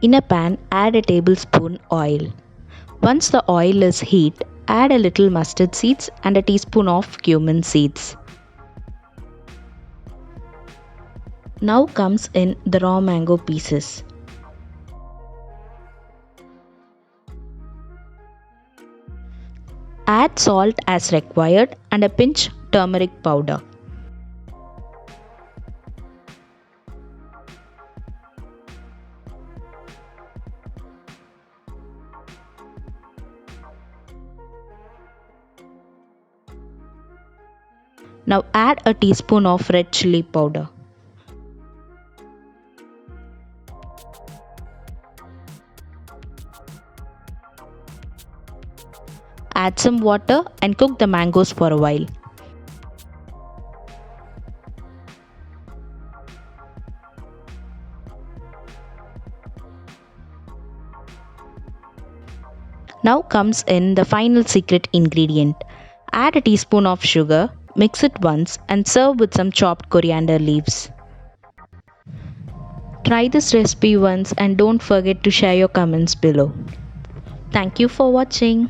In a pan, add a tablespoon oil. Once the oil is heat, add a little mustard seeds and a teaspoon of cumin seeds. Now comes in the raw mango pieces. Add salt as required and a pinch turmeric powder. Now add a teaspoon of red chili powder. Add some water and cook the mangoes for a while. Now comes in the final secret ingredient. Add a teaspoon of sugar, mix it once and serve with some chopped coriander leaves. Try this recipe once and don't forget to share your comments below. Thank you for watching.